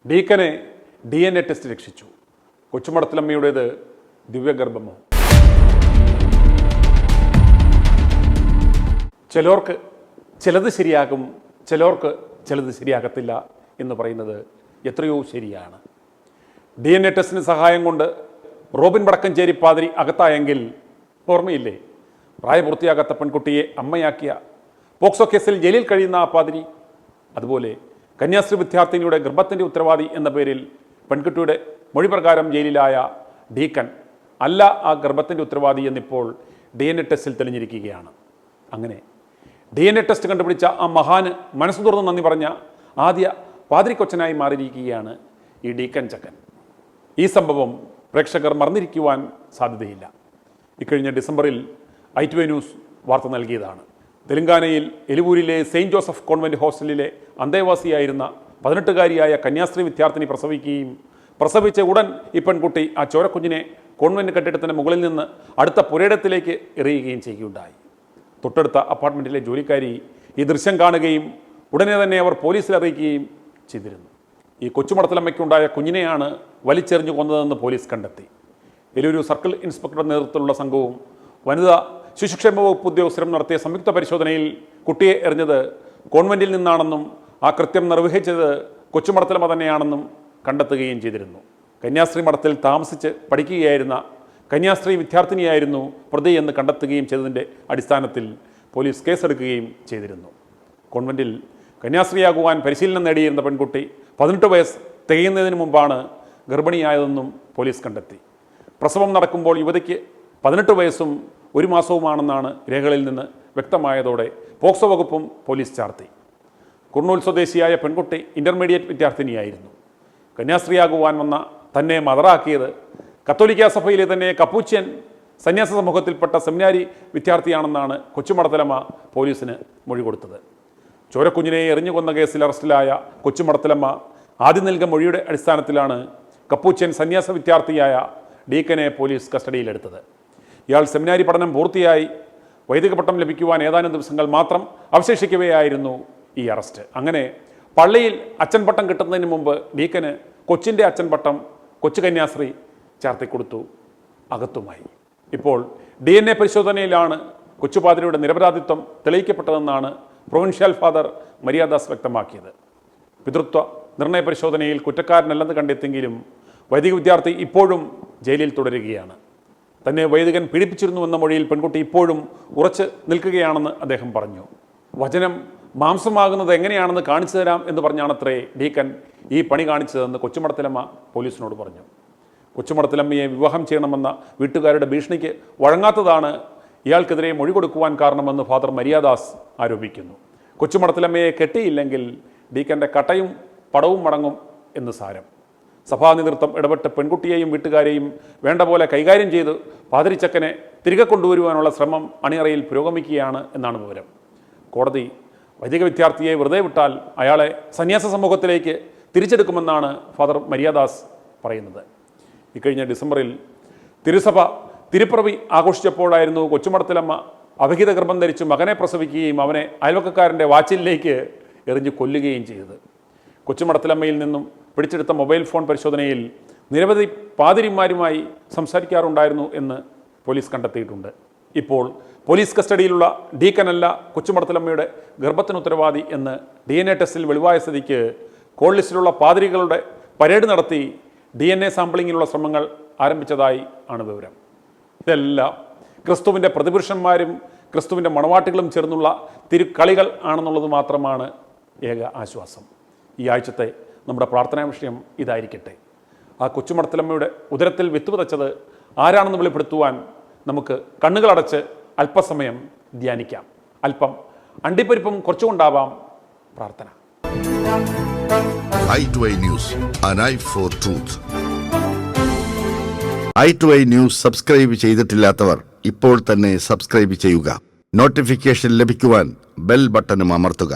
ഡീക്കനെ DNA test രക്ഷിച്ചു. കൊച്ചുമടത്തിലമ്മയുടേത് ദിവ്യഗർഭമോ? ചിലർക്ക് ചിലത് ശരിയാകും, ചിലർക്ക് ചിലത് ശരിയാകത്തില്ല എന്ന് പറയുന്നത് എത്രയോ ശരിയാണ്. DNA ടെസ്റ്റിന് സഹായം കൊണ്ട് റോബിൻ വടക്കഞ്ചേരി പാതിരി അകത്തായെങ്കിൽ ഓർമ്മയില്ലേ പ്രായപൂർത്തിയാകാത്ത പെൺകുട്ടിയെ അമ്മയാക്കിയ പോക്സോ കേസിൽ ജയിലിൽ കഴിയുന്ന ആ പാതിരി? അതുപോലെ കന്യാസ്ത്രീ വിദ്യാർത്ഥിനിയുടെ ഗർഭത്തിൻ്റെ ഉത്തരവാദി എന്ന പേരിൽ പെൺകുട്ടിയുടെ മൊഴി പ്രകാരം ജയിലിലായ ഡീക്കൻ അല്ല ആ ഗർഭത്തിൻ്റെ ഉത്തരവാദി എന്നിപ്പോൾ DNA ടെസ്റ്റിൽ തെളിഞ്ഞിരിക്കുകയാണ്. അങ്ങനെ DNA ടെസ്റ്റ് കണ്ടുപിടിച്ച ആ മഹാന് മനസ്സ് തുറന്ന് നന്ദി പറഞ്ഞ ആദ്യ പാതിരിക്കൊച്ചനായി മാറിയിരിക്കുകയാണ് ഈ ഡീക്കൻ ചക്കൻ. ഈ സംഭവം പ്രേക്ഷകർ മറന്നിരിക്കുവാൻ സാധ്യതയില്ല. ഇക്കഴിഞ്ഞ ഡിസംബറിൽ i2a ന്യൂസ് വാർത്ത നൽകിയതാണ്. തെലങ്കാനയിൽ എലിവൂരിലെ സെയിൻറ്റ് ജോസഫ് കോൺവെൻറ്റ് ഹോസ്റ്റലിലെ അന്തേവാസിയായിരുന്ന 18-കാരിയായ കന്യാസ്ത്രീ വിദ്യാർത്ഥിനി പ്രസവിച്ച ഉടൻ ഈ പെൺകുട്ടി ആ ചോരക്കുഞ്ഞിനെ കോൺവെൻറ്റ് കെട്ടിടത്തിൻ്റെ മുകളിൽ നിന്ന് അടുത്ത പുരയിടത്തിലേക്ക് എറിയുകയും ചെയ്യുകയുണ്ടായി. തൊട്ടടുത്ത അപ്പാർട്ട്മെൻറ്റിലെ ജോലിക്കാരി ഈ ദൃശ്യം കാണുകയും ഉടനെ തന്നെ അവർ പോലീസിൽ അറിയിക്കുകയും ചെയ്തിരുന്നു. ഈ കൊച്ചുമടത്തിലമ്മയ്ക്കുണ്ടായ കുഞ്ഞിനെയാണ് വലിച്ചെറിഞ്ഞു കൊന്നതെന്ന് പോലീസ് കണ്ടെത്തി. എലൂരു സർക്കിൾ ഇൻസ്പെക്ടറുടെ നേതൃത്വത്തിലുള്ള സംഘവും വനിതാ ശിശുക്ഷേമ വകുപ്പ് ഉദ്യോഗസ്ഥരും നടത്തിയ സംയുക്ത പരിശോധനയിൽ കുട്ടിയെ എറിഞ്ഞത് കോൺവെൻറ്റിൽ നിന്നാണെന്നും ആ കൃത്യം നിർവഹിച്ചത് കൊച്ചുമടത്തിലമ്മ തന്നെയാണെന്നും കണ്ടെത്തുകയും ചെയ്തിരുന്നു. കന്യാസ്ത്രീ മഠത്തിൽ താമസിച്ച് പഠിക്കുകയായിരുന്ന കന്യാസ്ത്രീ വിദ്യാർത്ഥിനിയായിരുന്നു പ്രതി എന്ന് കണ്ടെത്തുകയും ചെയ്തതിൻ്റെ അടിസ്ഥാനത്തിൽ പോലീസ് കേസെടുക്കുകയും ചെയ്തിരുന്നു. കോൺവെൻറ്റിൽ കന്യാസ്ത്രീയാകുവാൻ പരിശീലനം നേടിയിരുന്ന പെൺകുട്ടി 18 വയസ്സ് തികയുന്നതിന് മുമ്പാണ് ഗർഭിണിയായതെന്നും പോലീസ് കണ്ടെത്തി. പ്രസവം നടക്കുമ്പോൾ യുവതിക്ക് 18 വയസ്സും 1 മാസവുമാണെന്നാണ് രേഖകളിൽ നിന്ന് വ്യക്തമായതോടെ പോക്സോ വകുപ്പും പോലീസ് ചാർത്തി. കുർണൂൽ സ്വദേശിയായ പെൺകുട്ടി ഇൻ്റർമീഡിയറ്റ് വിദ്യാർത്ഥിനിയായിരുന്നു. കന്യാസ്ത്രീയാകുവാൻ വന്ന തന്നെ മദറാക്കിയത് കത്തോലിക്ക സഭയിലെ തന്നെ കപ്പൂച്യൻ സന്യാസ സമൂഹത്തിൽപ്പെട്ട സെമിനാരി വിദ്യാർത്ഥിയാണെന്നാണ് കൊച്ചുമടത്തിലമ്മ പോലീസിന് മൊഴി കൊടുത്തത്. ചോരക്കുഞ്ഞിനെ എറിഞ്ഞു കൊന്ന കേസിൽ അറസ്റ്റിലായ കൊച്ചുമടത്തിലമ്മ ആദ്യം നൽകിയ മൊഴിയുടെ അടിസ്ഥാനത്തിലാണ് കപ്പൂച്യൻ സന്യാസ വിദ്യാർത്ഥിയായ ഡീക്കനെ പോലീസ് കസ്റ്റഡിയിലെടുത്തത്. ഇയാൾ സെമിനാരി പഠനം പൂർത്തിയായി വൈദിക പട്ടം ലഭിക്കുവാൻ ഏതാനും ദിവസങ്ങൾ മാത്രം അവശേഷിക്കവെയായിരുന്നു ഈ അറസ്റ്റ്. അങ്ങനെ പള്ളിയിൽ അച്ഛൻ പട്ടം കിട്ടുന്നതിന് മുമ്പ് ഡീക്കന് കൊച്ചിൻ്റെ അച്ഛൻ പട്ടം കൊച്ചു കന്യാസ്ത്രീ ചാർത്തിക്കൊടുത്തു, അകത്തുമായി. ഇപ്പോൾ DNA പരിശോധനയിലാണ് കൊച്ചുപാതിരിയുടെ നിരപരാധിത്വം തെളിയിക്കപ്പെട്ടതെന്നാണ് പ്രൊവിൻഷ്യൽ ഫാദർ മരിയാദാസ് വ്യക്തമാക്കിയത്. പിതൃത്വ നിർണയ പരിശോധനയിൽ കുറ്റക്കാരനല്ലെന്ന് കണ്ടെത്തിയെങ്കിലും വൈദിക വിദ്യാർത്ഥി ഇപ്പോഴും ജയിലിൽ തുടരുകയാണ്. തന്നെ വൈദികൻ പീഡിപ്പിച്ചിരുന്നുവെന്ന മൊഴിയിൽ പെൺകുട്ടി ഇപ്പോഴും ഉറച്ച് നിൽക്കുകയാണെന്ന് അദ്ദേഹം പറഞ്ഞു. വചനം മാംസമാകുന്നത് എങ്ങനെയാണെന്ന് കാണിച്ചു തരാം എന്ന് പറഞ്ഞാണത്രേ ഡീക്കൻ ഈ പണി കാണിച്ചതെന്ന് കൊച്ചുമടത്തിലമ്മ പോലീസിനോട് പറഞ്ഞു. കൊച്ചുമടത്തിലമ്മയെ വിവാഹം ചെയ്യണമെന്ന വീട്ടുകാരുടെ ഭീഷണിക്ക് വഴങ്ങാത്തതാണ് ഇയാൾക്കെതിരെ മൊഴി കൊടുക്കുവാൻ കാരണമെന്ന് ഫാദർ മരിയാദാസ് ആരോപിക്കുന്നു. കൊച്ചുമടത്തിലമ്മയെ കെട്ടിയില്ലെങ്കിൽ ഡീക്കൻ്റെ കട്ടയും പടവും മടങ്ങും എന്ന് സാരം. സഭാ നേതൃത്വം ഇടപെട്ട് പെൺകുട്ടിയെയും വീട്ടുകാരെയും വേണ്ട പോലെ കൈകാര്യം ചെയ്ത് പാതിരിച്ചക്കനെ തിരികെ കൊണ്ടുവരുവാനുള്ള ശ്രമം അണിയറയിൽ പുരോഗമിക്കുകയാണ് എന്നാണ് വിവരം. കോടതി വൈദിക വിദ്യാർത്ഥിയെ വെറുതെ വിട്ടാൽ അയാളെ സന്യാസ സമൂഹത്തിലേക്ക് തിരിച്ചെടുക്കുമെന്നാണ് ഫാദർ മരിയാദാസ് പറയുന്നത്. ഇക്കഴിഞ്ഞ ഡിസംബറിൽ തിരുസഭ തിരുപ്പിറവി ആഘോഷിച്ചപ്പോഴായിരുന്നു കൊച്ചുമടത്തിലമ്മ അവിഹിത ഗർഭം ധരിച്ച് മകനെ പ്രസവിക്കുകയും അവനെ അയൽവക്കക്കാരൻ്റെ വാച്ചിലിലേക്ക് എറിഞ്ഞു കൊല്ലുകയും ചെയ്തത്. കൊച്ചുമടത്തിലമ്മയിൽ നിന്നും പിടിച്ചെടുത്ത മൊബൈൽ ഫോൺ പരിശോധനയിൽ നിരവധി പാതിരിമാരുമായി സംസാരിക്കാറുണ്ടായിരുന്നു എന്ന് പോലീസ് കണ്ടെത്തിയിട്ടുണ്ട്. ഇപ്പോൾ പോലീസ് കസ്റ്റഡിയിലുള്ള ഡീക്കനല്ല കൊച്ചുമടത്തിലമ്മയുടെ ഗർഭത്തിന് ഉത്തരവാദി എന്ന് DNA ടെസ്റ്റിൽ വെളിവായ സ്ഥിതിക്ക് കോൾ ലിസ്റ്റിലുള്ള പാതിരികളുടെ പരേഡ് നടത്തി DNA സാമ്പിളിങ്ങിനുള്ള ശ്രമങ്ങൾ ആരംഭിച്ചതായി ആണ് വിവരം. ഇതെല്ലാം ക്രിസ്തുവിൻ്റെ പ്രതിപുരുഷന്മാരും ക്രിസ്തുവിൻ്റെ മണവാട്ടികളും ചേർന്നുള്ള തിരുക്കളികൾ ആണെന്നുള്ളത് മാത്രമാണ് ഏക ആശ്വാസം. ഈ ആഴ്ചത്തെ നമ്മുടെ പ്രാർത്ഥനാ വിഷയം ഇതായിരിക്കട്ടെ. ആ കൊച്ചുമടത്തിലമ്മയുടെ ഉദരത്തിൽ വിത്ത് വിതച്ചത് ആരാണെന്ന് വെളിപ്പെടുത്തുവാൻ നമുക്ക് കണ്ണുകളടച്ച് അല്പസമയം ധ്യാനിക്കാം. അല്പം അണ്ടിപ്പരിപ്പും കുറച്ചുകൊണ്ടാവാം പ്രാർത്ഥന. i2a News, an eye for truth. i2a News subscribe ചെയ്തിട്ടില്ലാത്തവർ ഇപ്പോൾ തന്നെ സബ്സ്ക്രൈബ് ചെയ്യുക. നോട്ടിഫിക്കേഷൻ ലഭിക്കുവാൻ ബെൽ ബട്ടണും അമർത്തുക.